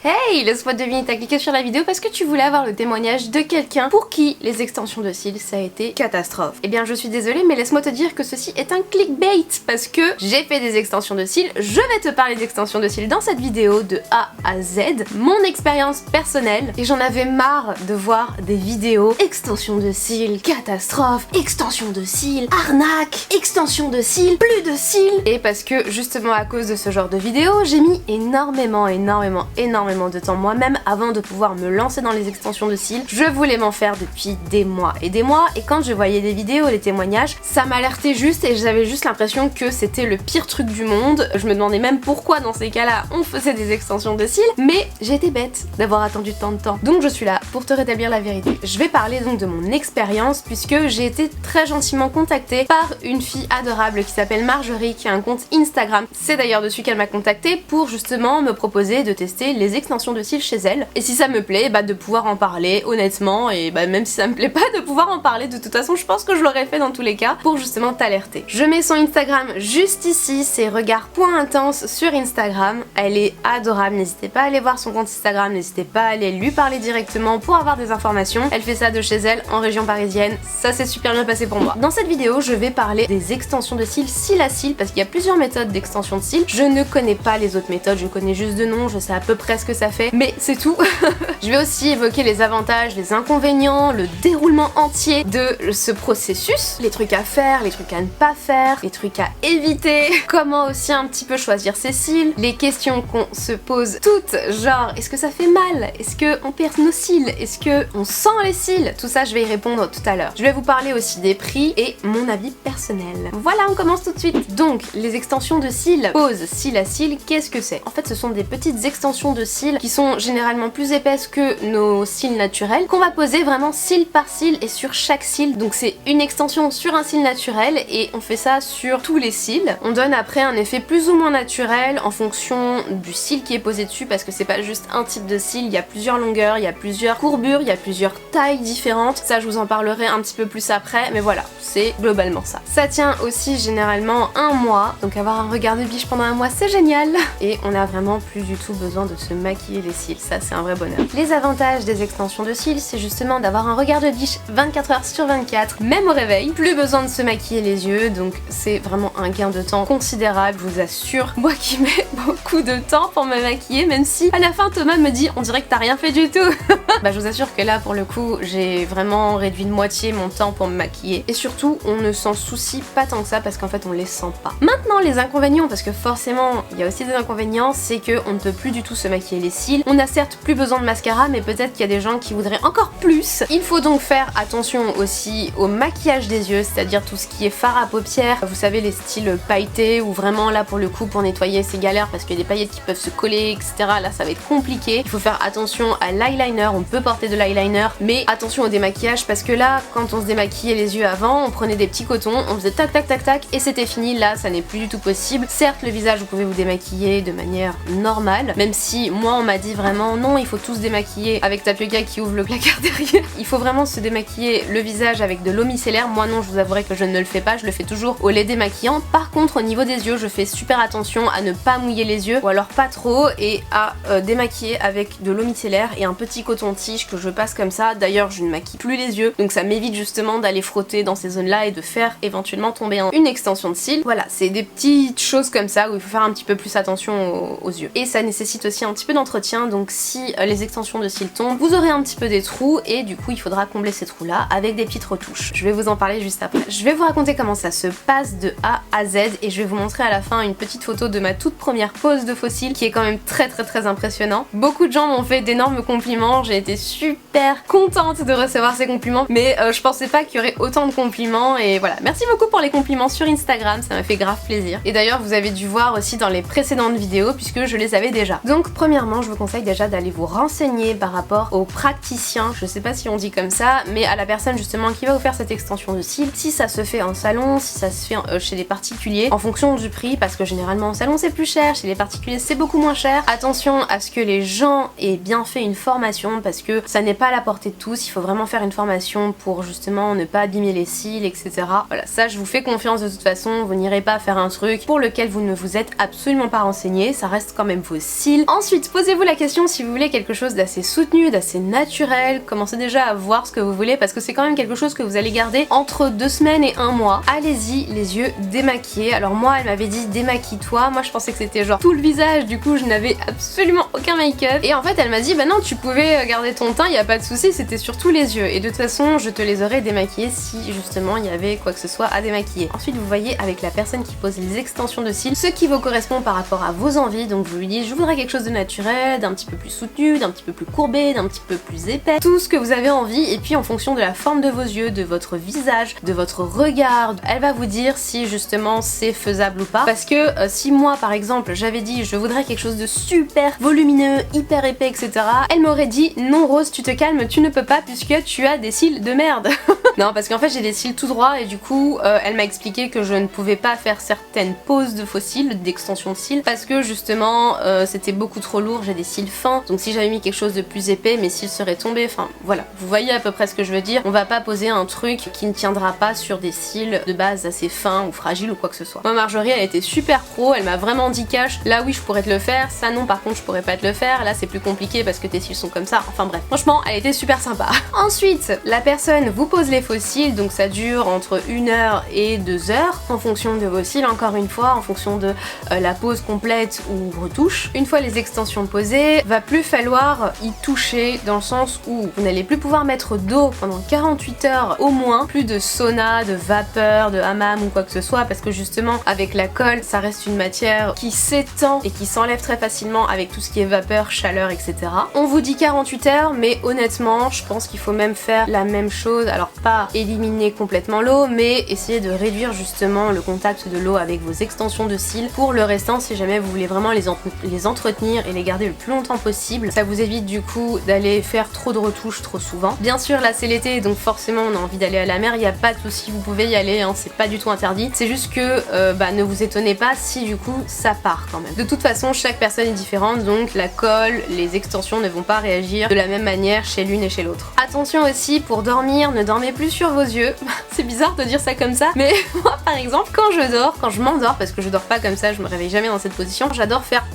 Hey, laisse-moi deviner, t'as cliqué sur la vidéo parce que tu voulais avoir le témoignage de quelqu'un pour qui les extensions de cils ça a été catastrophe. Eh bien je suis désolée mais laisse-moi te dire que ceci est un clickbait parce que j'ai fait des extensions de cils, je vais te parler d'extensions de cils dans cette vidéo de A à Z, mon expérience personnelle, et j'en avais marre de voir des vidéos extensions de cils, catastrophe, extension de cils, arnaque, extension de cils, plus de cils, et parce que justement à cause de ce genre de vidéos, j'ai mis énormément de temps moi-même avant de pouvoir me lancer dans les extensions de cils. Je voulais m'en faire depuis des mois, et quand je voyais des vidéos, les témoignages, ça m'alertait juste et j'avais juste l'impression que c'était le pire truc du monde. Je me demandais même pourquoi dans ces cas-là on faisait des extensions de cils, mais j'étais bête d'avoir attendu tant de temps. Donc je suis là pour te rétablir la vérité. Je vais parler donc de mon expérience puisque j'ai été très gentiment contactée par une fille adorable qui s'appelle Marjorie, qui a un compte Instagram. C'est d'ailleurs dessus qu'elle m'a contactée pour justement me proposer de tester les extensions de cils chez elle. Et si ça me plaît, de pouvoir en parler honnêtement, et même si ça me plaît pas de pouvoir en parler, de toute façon je pense que je l'aurais fait dans tous les cas pour justement t'alerter. Je mets son Instagram juste ici, c'est regards.intense sur Instagram. Elle est adorable, n'hésitez pas à aller voir son compte Instagram, n'hésitez pas à aller lui parler directement pour avoir des informations. Elle fait ça de chez elle en région parisienne, ça s'est super bien passé pour moi. Dans cette vidéo, je vais parler des extensions de cils cils à cils parce qu'il y a plusieurs méthodes d'extension de cils. Je ne connais pas les autres méthodes, je connais juste de nom, je sais à peu près ce que ça fait, mais c'est tout. Je vais aussi évoquer les avantages, les inconvénients, le déroulement entier de ce processus, les trucs à faire, les trucs à ne pas faire, les trucs à éviter, comment aussi un petit peu choisir ses cils, les questions qu'on se pose toutes, genre est-ce que ça fait mal, est-ce qu'on perd nos cils, est-ce qu'on sent les cils, tout ça je vais y répondre tout à l'heure. Je vais vous parler aussi des prix et mon avis personnel. Voilà, on commence tout de suite. Donc les extensions de cils, pose cils à cils, qu'est-ce que c'est? En fait ce sont des petites extensions de cils qui sont généralement plus épaisses que nos cils naturels, qu'on va poser vraiment cil par cil et sur chaque cil. Donc c'est une extension sur un cil naturel et on fait ça sur tous les cils. On donne après un effet plus ou moins naturel en fonction du cil qui est posé dessus parce que c'est pas juste un type de cil, il y a plusieurs longueurs, il y a plusieurs courbures, il y a plusieurs tailles différentes. Ça je vous en parlerai un petit peu plus après, mais voilà, c'est globalement ça. Ça tient aussi généralement un mois, donc avoir un regard de biche pendant un mois c'est génial. Et on a vraiment plus du tout besoin de se maquiller les cils, ça c'est un vrai bonheur. Les avantages des extensions de cils, c'est justement d'avoir un regard de biche 24 heures sur 24, même au réveil. Plus besoin de se maquiller les yeux, donc c'est vraiment un gain de temps considérable, je vous assure. Moi qui mets beaucoup de temps pour me maquiller, même si à la fin Thomas me dit on dirait que t'as rien fait du tout. Je vous assure que là pour le coup j'ai vraiment réduit de moitié mon temps pour me maquiller. Et surtout on ne s'en soucie pas tant que ça parce qu'en fait on les sent pas. Maintenant les inconvénients, parce que forcément il y a aussi des inconvénients, c'est qu'on ne peut plus du tout se maquiller les cils. On a certes plus besoin de mascara, mais peut-être qu'il y a des gens qui voudraient encore plus. Il faut donc faire attention aussi au maquillage des yeux, c'est-à-dire tout ce qui est fard à paupières, vous savez les styles pailletés où vraiment là pour le coup pour nettoyer c'est galère parce qu'il y a des paillettes qui peuvent se coller, etc. Là ça va être compliqué. Il faut faire attention à l'eyeliner, on peut porter de l'eyeliner, mais attention au démaquillage parce que là quand on se démaquillait les yeux avant, on prenait des petits cotons, on faisait tac tac tac tac et c'était fini. Là ça n'est plus du tout possible. Certes le visage vous pouvez vous démaquiller de manière normale, même si moi on m'a dit vraiment non il faut tous démaquiller avec Tapioca qui ouvre le placard derrière. Il faut vraiment se démaquiller le visage avec de l'eau micellaire. Moi non, je vous avouerai que je ne le fais pas, je le fais toujours au lait démaquillant. Par contre au niveau des yeux je fais super attention à ne pas mouiller les yeux ou alors pas trop et à démaquiller avec de l'eau micellaire et un petit coton-tige que je passe comme ça. D'ailleurs je ne maquille plus les yeux donc ça m'évite justement d'aller frotter dans ces zones là et de faire éventuellement tomber une extension de cils. Voilà, c'est des petites choses comme ça où il faut faire un petit peu plus attention aux yeux. Et ça nécessite aussi un petit peu d'entretien, donc si les extensions de cils tombent, vous aurez un petit peu des trous et du coup il faudra combler ces trous là avec des petites retouches. Je vais vous en parler juste après. Je vais vous raconter comment ça se passe de A à Z et je vais vous montrer à la fin une petite photo de ma toute première pose de faux cils qui est quand même très impressionnant. Beaucoup de gens m'ont fait d'énormes compliments, j'ai été super contente de recevoir ces compliments, mais je pensais pas qu'il y aurait autant de compliments et voilà. Merci beaucoup pour les compliments sur Instagram, ça m'a fait grave plaisir. Et d'ailleurs vous avez dû voir aussi dans les précédentes vidéos puisque je les avais déjà. Donc premièrement je vous conseille déjà d'aller vous renseigner par rapport au praticien, je sais pas si on dit comme ça, mais à la personne justement qui va vous faire cette extension de cils, si ça se fait en salon, si ça se fait chez des particuliers, en fonction du prix, parce que généralement en salon c'est plus cher, chez les particuliers c'est beaucoup moins cher. Attention à ce que les gens aient bien fait une formation parce que ça n'est pas à la portée de tous, il faut vraiment faire une formation pour justement ne pas abîmer les cils, etc. Voilà, ça je vous fais confiance de toute façon, vous n'irez pas faire un truc pour lequel vous ne vous êtes absolument pas renseigné, ça reste quand même vos cils. Ensuite posez-vous la question si vous voulez quelque chose d'assez soutenu, d'assez naturel, commencez déjà à voir ce que vous voulez parce que c'est quand même quelque chose que vous allez garder entre 2 semaines et 1 mois. Allez-y, les yeux démaquillés. Alors moi, elle m'avait dit démaquille-toi, moi je pensais que c'était genre tout le visage, du coup je n'avais absolument aucun make-up. Et en fait elle m'a dit bah non, tu pouvais garder ton teint, y a pas de souci, c'était surtout les yeux. Et de toute façon, je te les aurais démaquillés si justement il y avait quoi que ce soit à démaquiller. Ensuite vous voyez avec la personne qui pose les extensions de cils, ce qui vous correspond par rapport à vos envies. Donc vous lui dites je voudrais quelque chose de naturel, d'un petit peu plus soutenu, d'un petit peu plus courbé, d'un petit peu plus épais, tout ce que vous avez envie. Et puis en fonction de la forme de vos yeux, de votre visage, de votre regard, elle va vous dire si justement c'est faisable ou pas. Parce que si moi par exemple j'avais dit je voudrais quelque chose de super volumineux, hyper épais, etc., elle m'aurait dit non Rose, tu te calmes, tu ne peux pas puisque tu as des cils de merde. Non, parce qu'en fait j'ai des cils tout droits et du coup elle m'a expliqué que je ne pouvais pas faire certaines poses de faux cils, d'extension de cils, parce que justement c'était beaucoup trop lourd, j'ai des cils fins, donc si j'avais mis quelque chose de plus épais, mes cils seraient tombés, enfin voilà, vous voyez à peu près ce que je veux dire. On va pas poser un truc qui ne tiendra pas sur des cils de base assez fins ou fragiles ou quoi que ce soit. Moi Marjorie elle était super pro, elle m'a vraiment dit cash, là oui je pourrais te le faire, ça non par contre je pourrais pas te le faire, là c'est plus compliqué parce que tes cils sont comme ça, enfin bref. Franchement elle était super sympa. Ensuite la personne vous pose les faux cils, donc ça dure entre 1 heure et 2 heures en fonction de vos cils, encore une fois en fonction de la pose complète ou retouche. Une fois les extensions posées, va plus falloir y toucher dans le sens où vous n'allez plus pouvoir mettre d'eau pendant 48 heures au moins, plus de sauna, de vapeur, de hammam ou quoi que ce soit, parce que justement avec la colle ça reste une matière qui s'étend et qui s'enlève très facilement avec tout ce qui est vapeur, chaleur, etc. On vous dit 48 heures mais honnêtement je pense qu'il faut même faire la même chose, alors pas éliminer complètement l'eau mais essayer de réduire justement le contact de l'eau avec vos extensions de cils pour le restant si jamais vous voulez vraiment les entretenir et les garder le plus longtemps possible. Ça vous évite du coup d'aller faire trop de retouches trop souvent. Bien sûr là c'est l'été donc forcément on a envie d'aller à la mer, il n'y a pas de souci, vous pouvez y aller, hein, c'est pas du tout interdit, c'est juste que ne vous étonnez pas si du coup ça part quand même. De toute façon chaque personne est différente donc la colle, les extensions ne vont pas réagir de la même manière chez l'une et chez l'autre. Attention aussi pour dormir, ne dormez plus sur vos yeux. C'est bizarre de dire ça comme ça mais moi par exemple quand je dors, quand je m'endors, parce que je dors pas comme ça, je me réveille jamais dans cette position, j'adore faire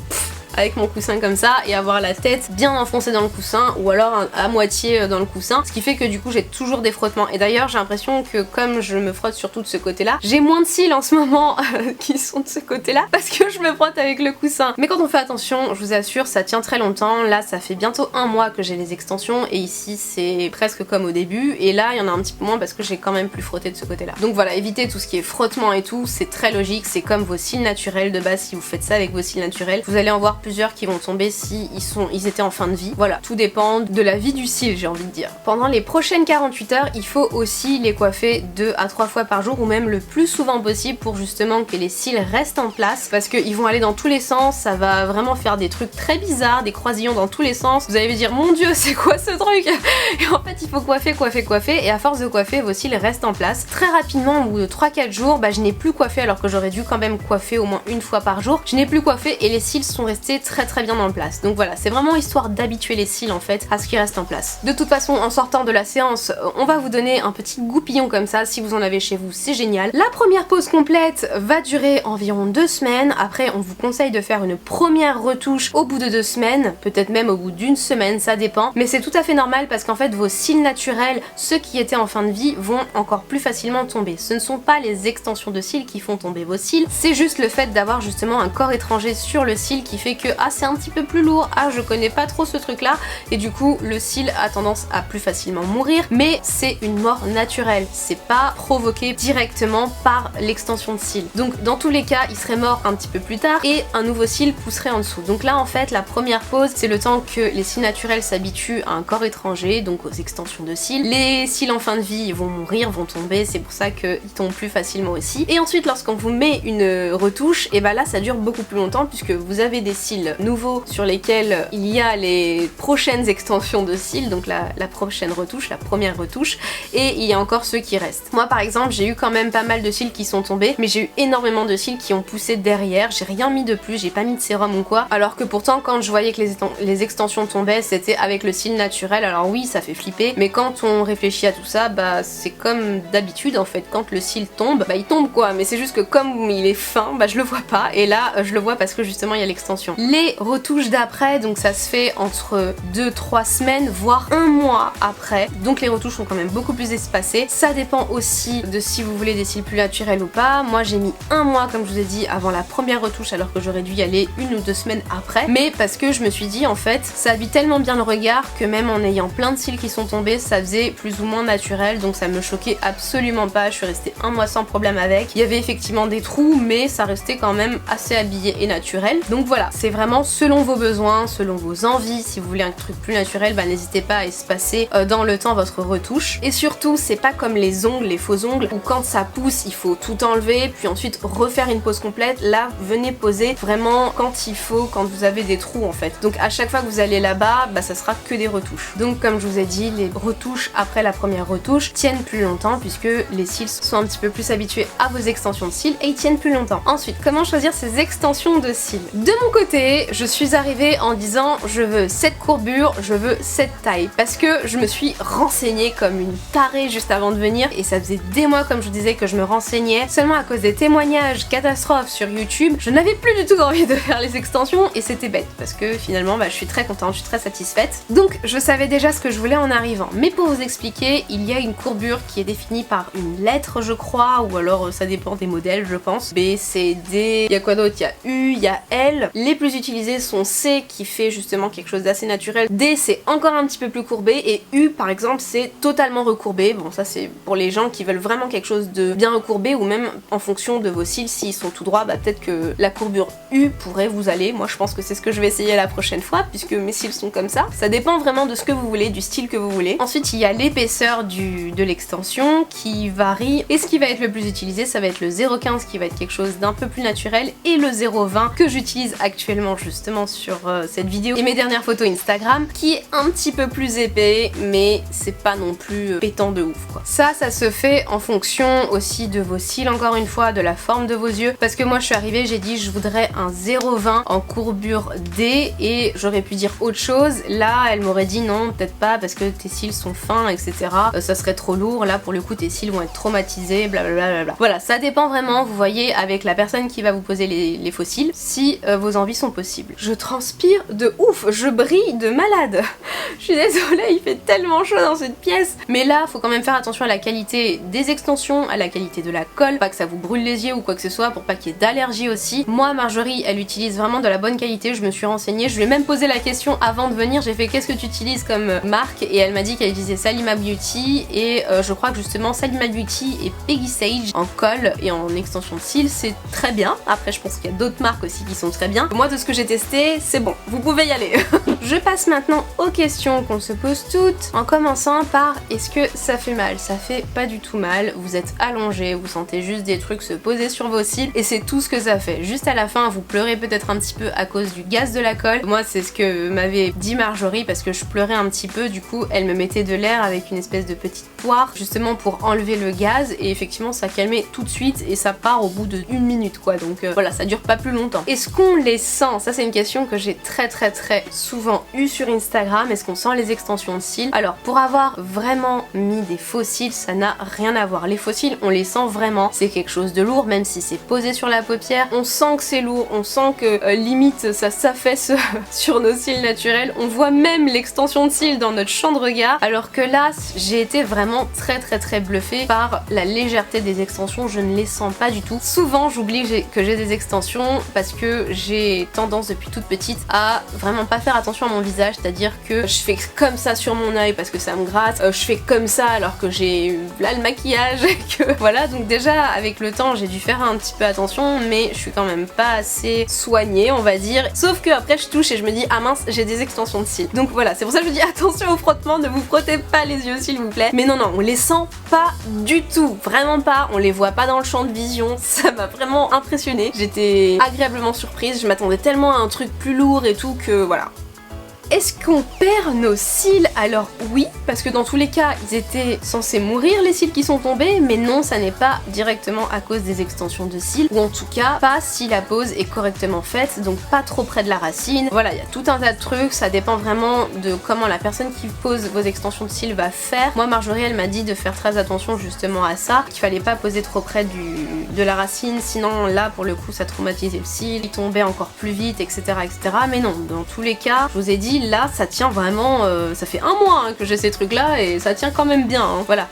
avec mon coussin comme ça et avoir la tête bien enfoncée dans le coussin ou alors à moitié dans le coussin, ce qui fait que du coup j'ai toujours des frottements. Et d'ailleurs j'ai l'impression que comme je me frotte surtout de ce côté là, j'ai moins de cils en ce moment qui sont de ce côté là parce que je me frotte avec le coussin. Mais quand on fait attention, je vous assure ça tient très longtemps. Là ça fait bientôt 1 mois que j'ai les extensions et ici c'est presque comme au début et là il y en a un petit peu moins parce que j'ai quand même plus frotté de ce côté là. Donc voilà, évitez tout ce qui est frottement et tout, c'est très logique, c'est comme vos cils naturels de base. Si vous faites ça avec vos cils naturels, vous allez en voir plusieurs qui vont tomber si ils étaient en fin de vie. Voilà, tout dépend de la vie du cil, j'ai envie de dire. Pendant les prochaines 48 heures, il faut aussi les coiffer 2 à 3 fois par jour ou même le plus souvent possible pour justement que les cils restent en place parce qu'ils vont aller dans tous les sens, ça va vraiment faire des trucs très bizarres, des croisillons dans tous les sens. Vous allez vous dire mon dieu c'est quoi ce truc? Et en fait il faut coiffer, coiffer, coiffer et à force de coiffer vos cils restent en place. Très rapidement au bout de 3-4 jours, je n'ai plus coiffé alors que j'aurais dû quand même coiffer au moins 1 fois par jour. Je n'ai plus coiffé et les cils sont restés très bien en place. Donc voilà, c'est vraiment histoire d'habituer les cils en fait à ce qui reste en place. De toute façon, en sortant de la séance, on va vous donner un petit goupillon comme ça. Si vous en avez chez vous, c'est génial. La première pause complète va durer environ 2 semaines. Après, on vous conseille de faire une première retouche au bout de 2 semaines, peut-être même au bout d'1 semaine, ça dépend. Mais c'est tout à fait normal parce qu'en fait, vos cils naturels, ceux qui étaient en fin de vie, vont encore plus facilement tomber. Ce ne sont pas les extensions de cils qui font tomber vos cils, c'est juste le fait d'avoir justement un corps étranger sur le cil qui fait que c'est un petit peu plus lourd, je connais pas trop ce truc là et du coup le cil a tendance à plus facilement mourir, mais c'est une mort naturelle, c'est pas provoqué directement par l'extension de cils. Donc dans tous les cas il serait mort un petit peu plus tard et un nouveau cil pousserait en dessous. Donc là en fait la première pause c'est le temps que les cils naturels s'habituent à un corps étranger, donc aux extensions de cils. Les cils en fin de vie ils vont mourir, vont tomber, c'est pour ça qu'ils tombent plus facilement aussi. Et ensuite lorsqu'on vous met une retouche, et là ça dure beaucoup plus longtemps puisque vous avez des cils nouveaux sur lesquels il y a les prochaines extensions de cils, donc la prochaine retouche, la première retouche, et il y a encore ceux qui restent. Moi par exemple j'ai eu quand même pas mal de cils qui sont tombés, mais j'ai eu énormément de cils qui ont poussé derrière, j'ai rien mis de plus, j'ai pas mis de sérum ou quoi, alors que pourtant quand je voyais que les extensions tombaient c'était avec le cil naturel. Alors oui ça fait flipper, mais quand on réfléchit à tout ça, c'est comme d'habitude en fait, quand le cil tombe, il tombe quoi, mais c'est juste que comme il est fin, je le vois pas, et là je le vois parce que justement il y a l'extension. Les retouches d'après, donc ça se fait entre 2-3 semaines, voire 1 mois après. Donc les retouches sont quand même beaucoup plus espacées. Ça dépend aussi de si vous voulez des cils plus naturels ou pas. Moi j'ai mis 1 mois comme je vous ai dit avant la première retouche alors que j'aurais dû y aller 1 ou 2 semaines après. Mais parce que je me suis dit en fait ça habite tellement bien le regard que même en ayant plein de cils qui sont tombés ça faisait plus ou moins naturel, donc ça me choquait absolument pas. Je suis restée 1 mois sans problème avec. Il y avait effectivement des trous mais ça restait quand même assez habillé et naturel. Donc voilà, c'est vraiment selon vos besoins, selon vos envies. Si vous voulez un truc plus naturel, bah n'hésitez pas à espacer dans le temps votre retouche. Et surtout c'est pas comme les ongles, les faux ongles, où quand ça pousse il faut tout enlever puis ensuite refaire une pose complète. Là venez poser vraiment quand il faut, quand vous avez des trous en fait. Donc à chaque fois que vous allez là-bas, bah ça sera que des retouches. Donc comme je vous ai dit, les retouches après la première retouche tiennent plus longtemps puisque les cils sont un petit peu plus habitués à vos extensions de cils et ils tiennent plus longtemps. Ensuite, comment choisir ces extensions de cils? De mon côté, je suis arrivée en disant je veux cette courbure, je veux cette taille, parce que je me suis renseignée comme une tarée juste avant de venir et ça faisait des mois comme je vous disais que je me renseignais. Seulement à cause des témoignages catastrophes sur YouTube, je n'avais plus du tout envie de faire les extensions et c'était bête parce que finalement bah, je suis très contente, je suis très satisfaite. Donc je savais déjà ce que je voulais en arrivant, mais pour vous expliquer, il y a une courbure qui est définie par une lettre je crois, ou alors ça dépend des modèles je pense. B, C, D, il y a quoi d'autre? Il y a U, il y a L. Les plus utilisés sont C qui fait justement quelque chose d'assez naturel, D c'est encore un petit peu plus courbé et U par exemple c'est totalement recourbé. Bon ça c'est pour les gens qui veulent vraiment quelque chose de bien recourbé ou même en fonction de vos cils, s'ils sont tout droits, bah peut-être que la courbure U pourrait vous aller. Moi je pense que c'est ce que je vais essayer la prochaine fois puisque mes cils sont comme ça. Ça dépend vraiment de ce que vous voulez, du style que vous voulez. Ensuite il y a l'épaisseur de l'extension qui varie et ce qui va être le plus utilisé ça va être le 0,15 qui va être quelque chose d'un peu plus naturel et le 0,20 que j'utilise actuellement justement sur cette vidéo et mes dernières photos Instagram qui est un petit peu plus épais mais c'est pas non plus pétant de ouf quoi. Ça se fait en fonction aussi de vos cils, encore une fois, de la forme de vos yeux, parce que moi je suis arrivée, j'ai dit je voudrais un 0,20 en courbure D et j'aurais pu dire autre chose. Là elle m'aurait dit non peut-être pas parce que tes cils sont fins etc, ça serait trop lourd, là pour le coup tes cils vont être traumatisés, blablabla. Voilà, ça dépend vraiment, vous voyez avec la personne qui va vous poser les faux cils si vos envies sont possibles. Je transpire de ouf, je brille de malade. Je suis désolée, il fait tellement chaud dans cette pièce. Mais là faut quand même faire attention à la qualité des extensions, à la qualité de la colle, pas que ça vous brûle les yeux ou quoi que ce soit, pour pas qu'il y ait d'allergie aussi. Moi Marjorie elle utilise vraiment de la bonne qualité, je me suis renseignée, je lui ai même posé la question avant de venir, j'ai fait qu'est-ce que tu utilises comme marque et elle m'a dit qu'elle utilisait Salima Beauty et je crois que justement Salima Beauty et Peggy Sage en colle et en extension de cils c'est très bien. Après je pense qu'il y a d'autres marques aussi qui sont très bien. Moi de ce que j'ai testé c'est bon, vous pouvez y aller. Je passe maintenant aux questions qu'on se pose toutes en commençant par est-ce que ça fait mal? Ça fait pas du tout mal, vous êtes allongé, vous sentez juste des trucs se poser sur vos cils et c'est tout ce que ça fait. Juste à la fin vous pleurez peut-être un petit peu à cause du gaz de la colle. Moi c'est ce que m'avait dit Marjorie parce que je pleurais un petit peu, du coup elle me mettait de l'air avec une espèce de petite poire justement pour enlever le gaz et effectivement ça calmait tout de suite et ça part au bout de 1 minute quoi, donc voilà, ça dure pas plus longtemps. Est-ce qu'on les sent? Ça c'est une question que j'ai très souvent eu sur Instagram. Est-ce qu'on sent les extensions de cils? Alors pour avoir vraiment mis des faux cils ça n'a rien à voir. Les faux cils on les sent vraiment, c'est quelque chose de lourd même si c'est posé sur la paupière, on sent que c'est lourd, on sent que limite ça s'affaisse sur nos cils naturels, on voit même l'extension de cils dans notre champ de regard, alors que là j'ai été vraiment très bluffée par la légèreté des extensions, je ne les sens pas du tout. Souvent j'oublie que j'ai des extensions parce que j'ai tendance depuis toute petite à vraiment pas faire attention à mon visage, c'est-à-dire que je fais comme ça sur mon œil parce que ça me gratte, je fais comme ça alors que j'ai là le maquillage et que voilà, donc déjà avec le temps j'ai dû faire un petit peu attention mais je suis quand même pas assez soignée on va dire, sauf que après je touche et je me dis ah mince j'ai des extensions de cils, donc voilà c'est pour ça que je dis attention au frottement, ne vous frottez pas les yeux s'il vous plaît. Mais non on les sent pas du tout, vraiment pas, on les voit pas dans le champ de vision, ça m'a vraiment impressionnée, j'étais agréablement surprise, je m'attendais tellement à un truc plus lourd et tout que voilà. est-ce qu'on perd nos cils? Alors oui, parce que dans tous les cas, ils étaient censés mourir les cils qui sont tombés, mais non, ça n'est pas directement à cause des extensions de cils, ou en tout cas pas si la pose est correctement faite, donc pas trop près de la racine. Voilà, il y a tout un tas de trucs, ça dépend vraiment de comment la personne qui pose vos extensions de cils va faire. Moi, Marjorie, elle m'a dit de faire très attention justement à ça, qu'il fallait pas poser trop près de la racine, sinon là pour le coup ça traumatisait le cil, il tombait encore plus vite, etc., etc. Mais non, dans tous les cas, je vous ai dit, là ça tient vraiment, ça fait un mois que j'ai ces trucs là et ça tient quand même bien, hein, voilà.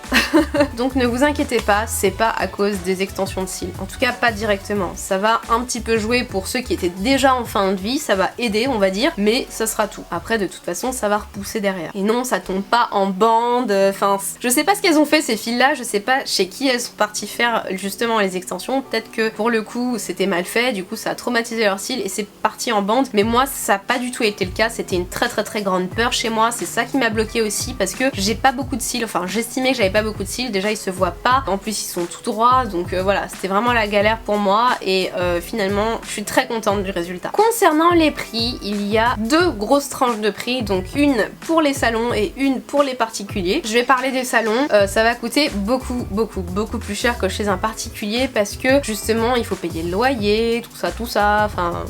Donc ne vous inquiétez pas, c'est pas à cause des extensions de cils, en tout cas pas directement. Ça va un petit peu jouer pour ceux qui étaient déjà en fin de vie, ça va aider on va dire, mais ça sera tout. Après de toute façon ça va repousser derrière. Et non, ça tombe pas en bande, enfin je sais pas ce qu'elles ont fait ces filles là, je sais pas chez qui elles sont parties faire justement les extensions, peut-être que pour le coup c'était mal fait, du coup ça a traumatisé leur cils et c'est parti en bande, mais moi ça a pas du tout été le cas, c'était une très grande peur chez moi, c'est ça qui m'a bloqué aussi parce que j'ai pas beaucoup de cils, enfin j'estimais que j'avais pas beaucoup de cils, déjà ils se voient pas, en plus ils sont tout droits, donc voilà, c'était vraiment la galère pour moi et finalement je suis très contente du résultat. Concernant les prix, il y a deux grosses tranches de prix, donc une pour les salons et une pour les particuliers. Je vais parler des salons, ça va coûter beaucoup plus cher que chez un particulier parce que justement il faut payer le loyer, tout ça, enfin...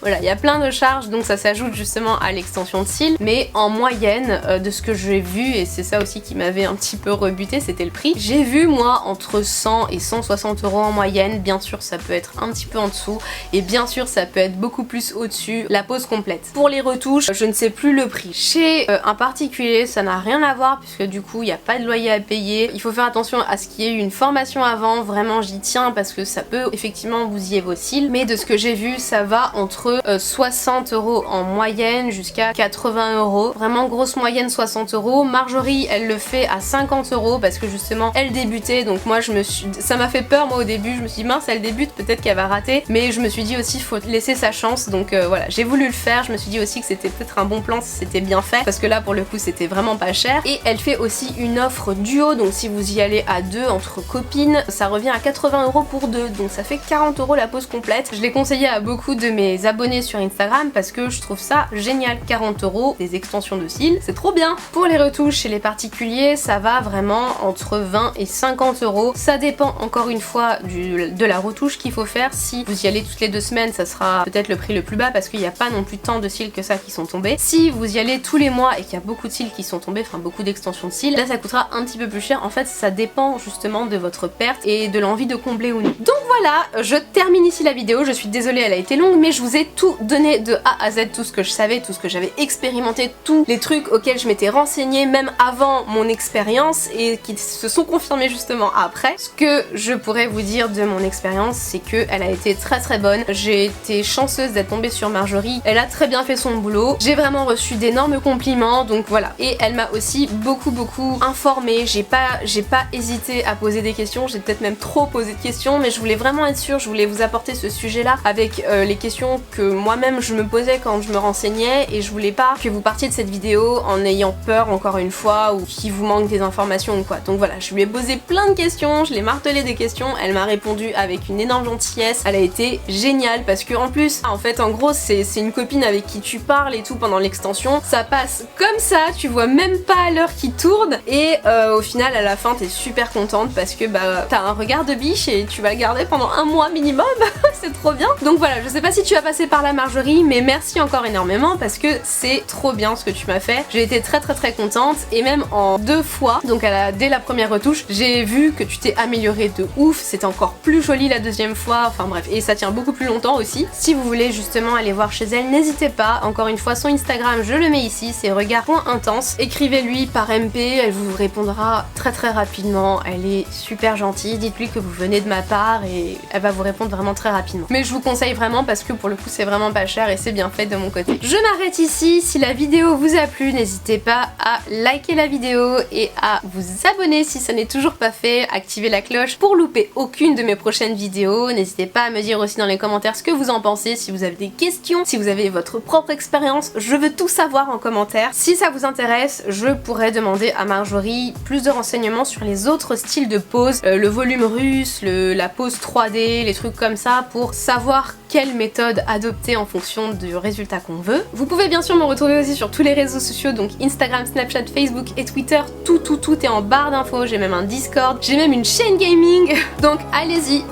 Voilà, il y a plein de charges, donc ça s'ajoute justement à l'extension de cils, mais en moyenne, de ce que j'ai vu, et c'est ça aussi qui m'avait un petit peu rebuté, c'était le prix. J'ai vu moi entre 100 et 160 € en moyenne, bien sûr ça peut être un petit peu en dessous, et bien sûr ça peut être beaucoup plus au-dessus, la pose complète. Pour les retouches, je ne sais plus le prix. Chez un particulier, ça n'a rien à voir, puisque du coup il n'y a pas de loyer à payer. Il faut faire attention à ce qu'il y ait eu une formation avant, vraiment j'y tiens, parce que ça peut effectivement bousiller vos cils, mais de ce que j'ai vu, ça va entre 60 € en moyenne jusqu'à 80 €. Vraiment grosse moyenne 60 €. Marjorie elle le fait à 50 € parce que justement elle débutait, donc moi ça m'a fait peur moi au début, je me suis dit mince elle débute, peut-être qu'elle va rater, mais je me suis dit aussi faut laisser sa chance, donc voilà, j'ai voulu le faire. Je me suis dit aussi que c'était peut-être un bon plan si c'était bien fait, parce que là pour le coup c'était vraiment pas cher. Et elle fait aussi une offre duo, donc si vous y allez à deux entre copines, ça revient à 80 € pour deux, donc ça fait 40 € la pose complète. Je l'ai conseillé à beaucoup de mes abonnés sur Instagram parce que je trouve ça génial. 40 €, des extensions de cils, c'est trop bien. Pour les retouches chez les particuliers, ça va vraiment entre 20 et 50 €. Ça dépend encore une fois de la retouche qu'il faut faire. Si vous y allez toutes les 2 semaines, ça sera peut-être le prix le plus bas parce qu'il n'y a pas non plus tant de cils que ça qui sont tombés. Si vous y allez tous les mois et qu'il y a beaucoup de cils qui sont tombés, enfin beaucoup d'extensions de cils, là ça coûtera un petit peu plus cher. En fait ça dépend justement de votre perte et de l'envie de combler ou non. Donc voilà, je termine ici la vidéo. Je suis désolée, elle a été longue, mais je vous ai tout donné de A à Z, tout ce que je savais, tout ce que j'avais expérimenté, tous les trucs auxquels je m'étais renseignée même avant mon expérience et qui se sont confirmés justement après. Ce que je pourrais vous dire de mon expérience, c'est que elle a été très bonne. J'ai été chanceuse d'être tombée sur Marjorie, elle a très bien fait son boulot, j'ai vraiment reçu d'énormes compliments, donc voilà. Et elle m'a aussi beaucoup informée, j'ai pas hésité à poser des questions, j'ai peut-être même trop posé de questions, mais je voulais vraiment être sûre, je voulais vous apporter ce sujet là avec les questions que moi-même je me posais quand je me renseignais, et je voulais pas que vous partiez de cette vidéo en ayant peur encore une fois ou qu'il vous manque des informations ou quoi. Donc voilà, je lui ai posé plein de questions, je l'ai martelé des questions, elle m'a répondu avec une énorme gentillesse, elle a été géniale parce que en plus, en fait en gros c'est une copine avec qui tu parles et tout pendant l'extension, ça passe comme ça, tu vois même pas l'heure qui tourne et au final à la fin t'es super contente parce que bah t'as un regard de biche et tu vas le garder pendant un mois minimum, c'est trop bien. Donc voilà, je sais pas si tu as passé par la Marjorie, mais merci encore énormément parce que c'est trop bien ce que tu m'as fait. J'ai été très contente et même en 2 fois, donc dès la première retouche, j'ai vu que tu t'es améliorée de ouf, c'était encore plus joli la deuxième fois, enfin bref, et ça tient beaucoup plus longtemps aussi. Si vous voulez justement aller voir chez elle, n'hésitez pas, encore une fois son Instagram je le mets ici, c'est regard.intense, écrivez-lui par MP, elle vous répondra très rapidement, elle est super gentille, dites-lui que vous venez de ma part et elle va vous répondre vraiment très rapidement. Mais je vous conseille vraiment parce que pour le coup c'est vraiment pas cher et c'est bien fait de mon côté. Je m'arrête ici, si la vidéo vous a plu, n'hésitez pas à liker la vidéo et à vous abonner si ça n'est toujours pas fait, activer la cloche pour louper aucune de mes prochaines vidéos. N'hésitez pas à me dire aussi dans les commentaires ce que vous en pensez, si vous avez des questions, si vous avez votre propre expérience, je veux tout savoir en commentaire. Si ça vous intéresse, je pourrais demander à Marjorie plus de renseignements sur les autres styles de pose, le volume russe, la pose 3D, les trucs comme ça, pour savoir quelle méthode adopter en fonction du résultat qu'on veut. Vous pouvez bien sûr me retrouver aussi sur tous les réseaux sociaux, donc Instagram, Snapchat, Facebook et Twitter, tout est en barre d'infos, j'ai même un Discord, j'ai même une chaîne gaming, donc allez-y,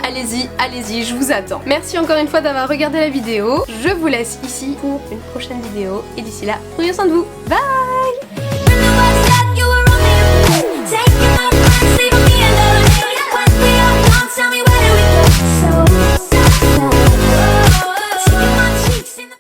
je vous attends. Merci encore une fois d'avoir regardé la vidéo, je vous laisse ici pour une prochaine vidéo, et d'ici là, prenez soin de vous, bye.